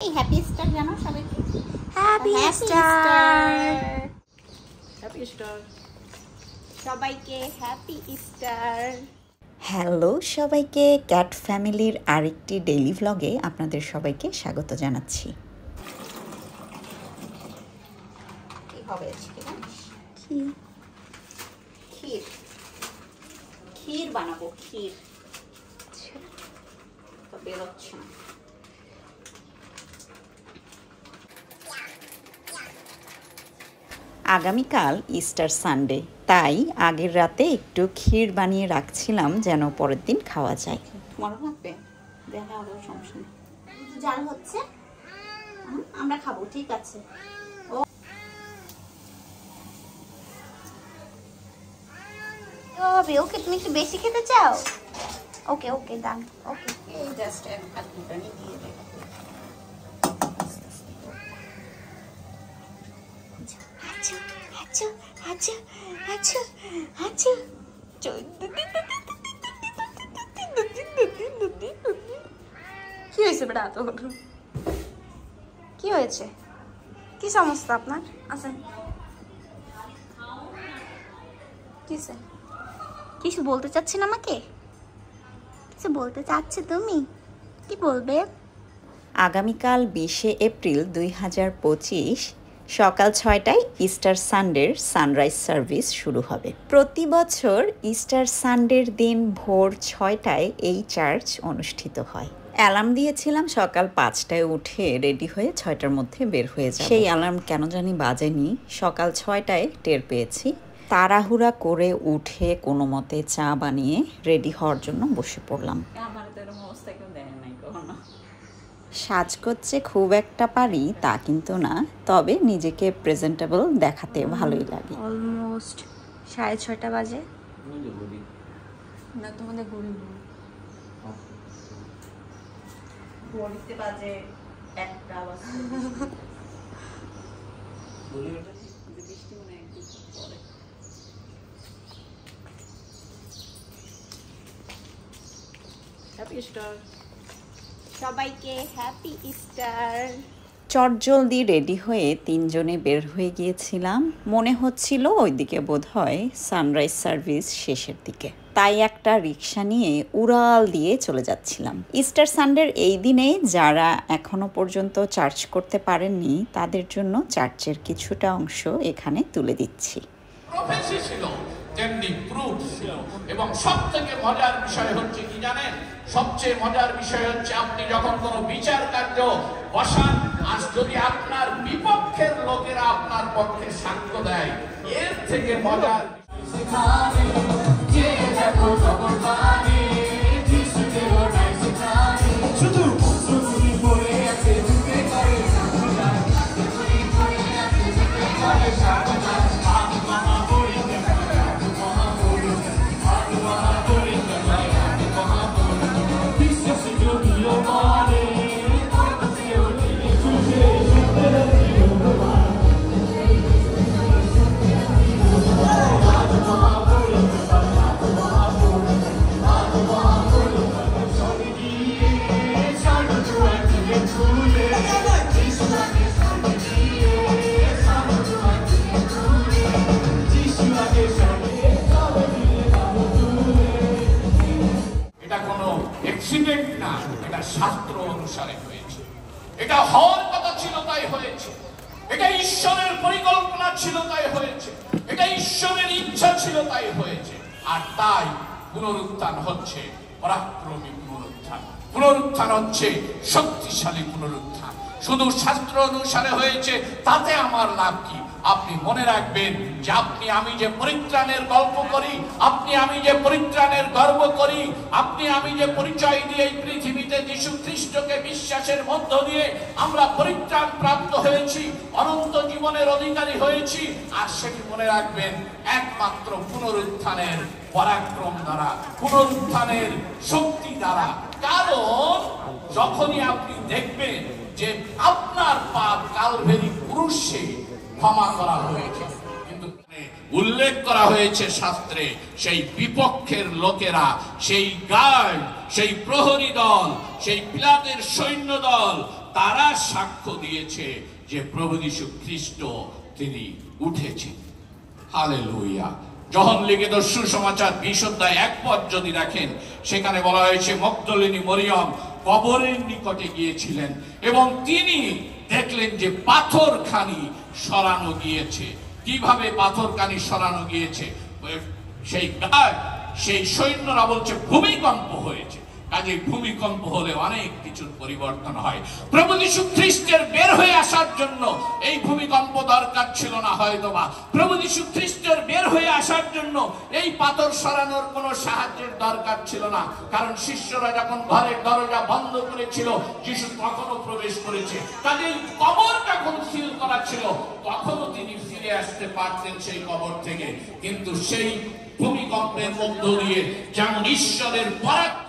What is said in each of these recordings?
এই happy star জানো সবাইকে হ্যাপি স্টার হ্যাপি স্টার সবাইকে হ্যাপি স্টার। হ্যালো সবাইকে, ক্যাট ফ্যামিলির আরেকটি ডেইলি ভ্লগে আপনাদের সবাইকে স্বাগত জানাচ্ছি। কি হবে আজকে? ক্ষীর ক্ষীর বানাবো। ক্ষীর তো বেরোচ্ছে না। আগামীকাল ইস্টার সানডে, তাই আগের রাতে একটু ক্ষীর বানিয়ে রাখছিলাম যেন পরের দিন খাওয়া যায়। তোমারও লাগবে? দেখা হবে, সমস্যা নেই। জাল হচ্ছে, আমরা খাবো, ঠিক আছে। ওকে, তুমি একটু বেশি খেতে চাও? ওকে ওকে, ডান। ওকে, এই জাস্ট এক হাত দুটানি দিয়ে দে। আচ্ছা আচ্ছা আচ্ছা আচ্ছা আচ্ছা। কি হয়েছে বেটা তোর? কি হয়েছে? কি সমস্যা আপনার? আছেন কিসে? কিছু বলতে চাচ্ছেন আমাকে? কিছু বলতে চাচ্ছে তুমি? কি বলবে? আগামীকাল 20শে এপ্রিল 2025 সকাল 6টায় ইস্টার সানডের সানরাইজ সার্ভিস শুরু হবে। প্রতি বছর ইস্টার সানডের দিন ভোর 6টায় এই চার্চ অনুষ্ঠিত হয়। অ্যালার্ম দিয়েছিলাম সকাল 5টায় উঠে রেডি হয়ে 6টার মধ্যে বের হয়ে যায়। সেই অ্যালার্ম কেন জানি বাজেনি, সকাল 6টায় টের পেয়েছি। তাড়াহুড়া করে উঠে কোনো মতে চা বানিয়ে রেডি হওয়ার জন্য বসে পড়লাম। সাজগোজে খুব একটা পারি তা কিন্তু না, তবে নিজেকে প্রেজেন্টেবল দেখাতে ভালোই লাগে। অলমোস্ট 6:30 বাজে। না তোমাদের ঘড়িতে বাজে 1টা বাজে। বৃষ্টি মনে হয় একটু পরে। হ্যাপি স্টার সবাইকে, হ্যাপি স্টার। চটজলদি রেডি হয়ে তিনজনে বের হয়ে গিয়েছিলাম। মনে হচ্ছিল ওইদিকে বোধহয় সানরাইজ সার্ভিস শেষের দিকে, তাই একটা রিক্সা নিয়ে উড়াল দিয়ে চলে যাচ্ছিলাম। ইস্টার সানডের এই দিনে যারা এখনো পর্যন্ত চার্চ করতে পারেননি তাদের জন্য চার্চের কিছুটা অংশ এখানে তুলে দিচ্ছি। প্রফেসি ছিল তেমনি প্রুফ ছিল, এবং সবথেকে মজার বিষয় হচ্ছে কি জানেন? সবচেয়ে মজার বিষয় হচ্ছে আপনি যখন কোনো বিচার কার্য বসান, আর যদি আপনার বিপক্ষের লোকেরা আপনার পক্ষে সাক্ষ্য দেয়, এর থেকে মজার না, এটা শাস্ত্র অনুসারে হয়েছে। এটা হওয়ার কথা ছিল, তাই হয়েছে। এটা ঈশ্বরের পরিকল্পনা ছিল, তাই হয়েছে। এটা ঈশ্বরের ইচ্ছা ছিল, তাই হয়েছে। আর তাই পুনরুত্থান হচ্ছে পরাক্রমী পুনরুত্থান। পুনরুত্থান হচ্ছে শক্তিশালী পুনরুত্থান। শুধু শাস্ত্র অনুসারে হয়েছে তাতে আমার লাভ কি? আপনি মনে রাখবেন যে আপনি আমি যে পরিত্রাণের গল্প করি, আপনি আমি যে পরিত্রাণের গর্ব করি, আপনি আমি যে পরিচয় দিয়ে এই পৃথিবীতে যীশু খ্রিস্টকে বিশ্বাসের মধ্য দিয়ে আমরা পরিত্রাণ প্রাপ্ত হয়েছি, অনন্ত জীবনের অধিকারী হয়েছি, আর সেটি মনে রাখবেন একমাত্র পুনরুত্থানের পরাক্রম দ্বারা, পুনরুত্থানের শক্তি দ্বারা। কারণ যখনই আপনি দেখবেন যে আপনার পাপ কালভেরি ক্রুশে ক্ষমা করা হয়েছে, কিন্তু উল্লেখ করা হয়েছে শাস্ত্রে সেই বিপক্ষের লোকেরা, সেই গার্ড, সেই প্রহরী দল, সেই পিলাতের সৈন্য দল তারা সাক্ষ্য দিয়েছে যে প্রভু যীশু খ্রিস্ট তিনি উঠেছেন। হালেলুয়া। যোহন লিখিত সুসমাচার 20 অধ্যায় 1 পদ যদি দেখেন, সেখানে বলা হয়েছে মগদলিনী মরিয়ম কবরের নিকটে গিয়েছিলেন এবং তিনি দেখলেন যে পাথরখানি সরানো গিয়েছে। কিভাবে পাথরখানি সরানো গিয়েছে? সেই সৈন্যরা বলছে ভূমিকম্প হয়েছে। কাজে ভূমিকম্প হলে অনেক কিছুর পরিবর্তন হয়। প্রভু যীশু খ্রিস্টের বের হয়ে আসার জন্য এই ভূমিকম্প দরকার ছিল না হয়তোবা। প্রভু যীশু খ্রিস্টের বের হয়ে আসার জন্য এই পাথর সরানোর কোনো সাহায্যের দরকার ছিল না, কারণ শিষ্যরা যখন ঘরের দরজা বন্ধ করেছিল যীশু তখনও প্রবেশ করেছে। কাজে কবর যখন সিল করা ছিল তখনও তিনি ফিরে আসতে পারতেন সেই কবর থেকে, কিন্তু সেই ভূমিকম্পের মধ্য দিয়ে যেমন ঈশ্বরের পরাক্রম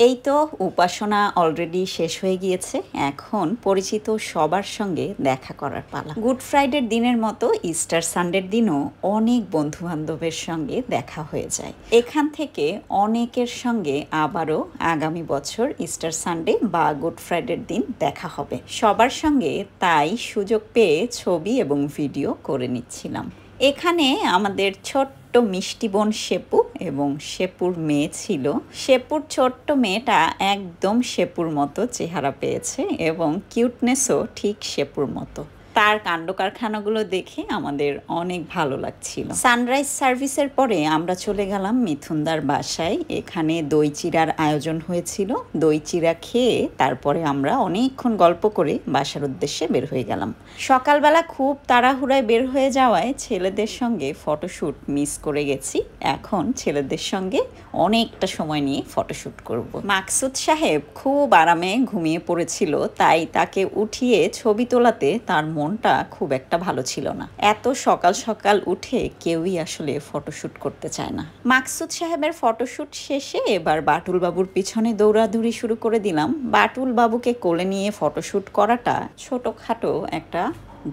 এই তো উপাসনা অলরেডি শেষ হয়ে গিয়েছে, এখন পরিচিত সবার সঙ্গে দেখা করার পালা। গুড ফ্রাইডের দিনের মতো ইস্টার সানডের দিনও অনেক বন্ধু বান্ধবের সঙ্গে দেখা হয়ে যায়। এখান থেকে অনেকের সঙ্গে আবারও আগামী বছর ইস্টার সানডে বা গুড ফ্রাইডের দিন দেখা হবে সবার সঙ্গে, তাই সুযোগ পেয়ে ছবি এবং ভিডিও করে নিচ্ছিলাম। এখানে আমাদের ছোট্ট মিষ্টি বোন শেপু এবং শেপুর মেয়ে ছিল। শেপুর ছোট্ট মেয়েটা একদম শেপুর মতো চেহারা পেয়েছে এবং কিউটনেসও ঠিক শেপুর মতো। তার কাণ্ড কারখানাগুলো দেখে আমাদের অনেক ভালো লাগছিল। সানরাইজ সার্ভিসের পরে আমরা চলে গেলাম মিথুনদার বাসায়। এখানে দই চিড়ার আয়োজন হয়েছিল। দই চিড়া খেয়ে তারপরে আমরা অনেকক্ষণ গল্প করে বাসার উদ্দেশ্যে বের হয়ে গেলাম। সকালবেলা খুব তাড়াহুড়ায় বের হয়ে যাওয়ায় ছেলেদের সঙ্গে ফটোশ্যুট মিস করে গেছি। এখন ছেলেদের সঙ্গে অনেকটা সময় নিয়ে ফটোশ্যুট করব। মাকসুদ সাহেব খুব আরামে ঘুমিয়ে পড়েছিল, তাই তাকে উঠিয়ে ছবি তোলাতে তার মনটা খুব একটা ভালো ছিল না। এত সকাল সকাল উঠে কেউই আসলে ফটোশ্যুট করতে চায় না। মাকসুদ সাহেবের ফটোশ্যুট শেষে এবার বাটুল বাবুর পিছনে দৌড়াদৌড়ি শুরু করে দিলাম। বাটুল বাবুকে কোলে নিয়ে ফটোশ্যুট করাটা ছোটখাটো একটা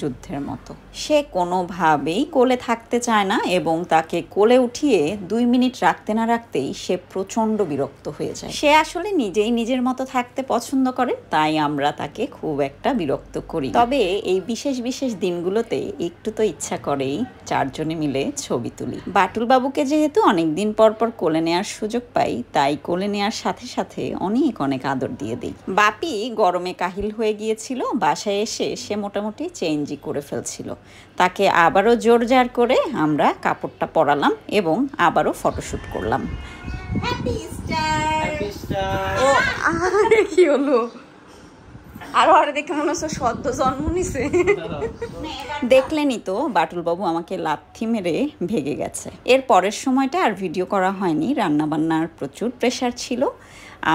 যুদ্ধের মতো। সে কোনোভাবেই কোলে থাকতে চায় না এবং তাকে কোলে উঠিয়ে 2 মিনিট রাখতে না রাখতেই সে প্রচণ্ড বিরক্ত হয়ে যায়। সে আসলে নিজেই নিজের মতো থাকতে পছন্দ করে, তাই আমরা তাকে খুব একটা বিরক্ত করি। তবে এই বিশেষ বিশেষ দিনগুলোতে একটু তো ইচ্ছা করেই 4 জনে মিলে ছবি তুলি। বাটুল বাবুকে যেহেতু অনেক দিন পর পর কোলে নেওয়ার সুযোগ পাই, তাই কোলে নেওয়ার সাথে সাথে অনেক অনেক আদর দিয়ে দিই। বাপি গরমে কাহিল হয়ে গিয়েছিল, বাসায় এসে সে মোটামুটি চেঞ্জই করে ফেলছিল। তাকে আবারও জোরজার করে আমরা কাপড়টা পরালাম এবং আবারও ফটোশ্যুট করলাম। Happy Easter. ও আরে কি হলো? আর দেখে মনে হচ্ছে সদ্য জন্ম নিছে। দেখলেনই তো বাটুল বাবু আমাকে লাথি মেরে ভেগে গেছে। এর পরের সময়টা আর ভিডিও করা হয়নি, রান্নাবান্নার প্রচুর প্রেশার ছিল।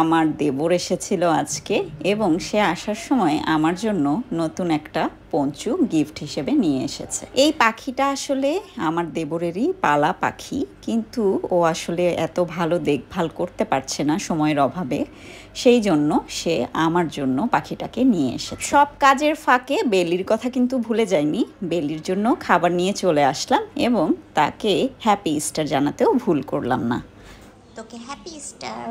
আমার দেবর এসেছিল আজকে এবং সে আসার সময় আমার জন্য নতুন একটা পঞ্চু গিফট হিসেবে নিয়ে এসেছে। এই পাখিটা আসলে আমার দেবরেরই পালা পাখি, কিন্তু ও আসলে এত ভালো দেখভাল করতে পারছে না সময়ের অভাবে, সেই জন্য সে আমার জন্য পাখিটাকে নিয়ে এসেছে। সব কাজের ফাঁকে বেলির কথা কিন্তু ভুলে যায়নি। বেলির জন্য খাবার নিয়ে চলে আসলাম এবং তাকে হ্যাপি ইস্টার জানাতেও ভুল করলাম না। তোকে হ্যাপি ইস্টার।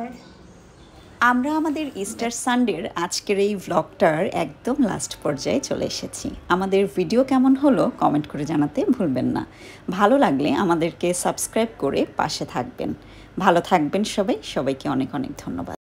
আমরা আমাদের ইস্টার সানডের আজকের এই ভ্লগটার একদম লাস্ট পর্যায়ে চলে এসেছি। আমাদের ভিডিও কেমন হলো কমেন্ট করে জানাতে ভুলবেন না। ভালো লাগলে আমাদেরকে সাবস্ক্রাইব করে পাশে থাকবেন। ভালো থাকবেন সবাই। সবাইকে অনেক অনেক ধন্যবাদ।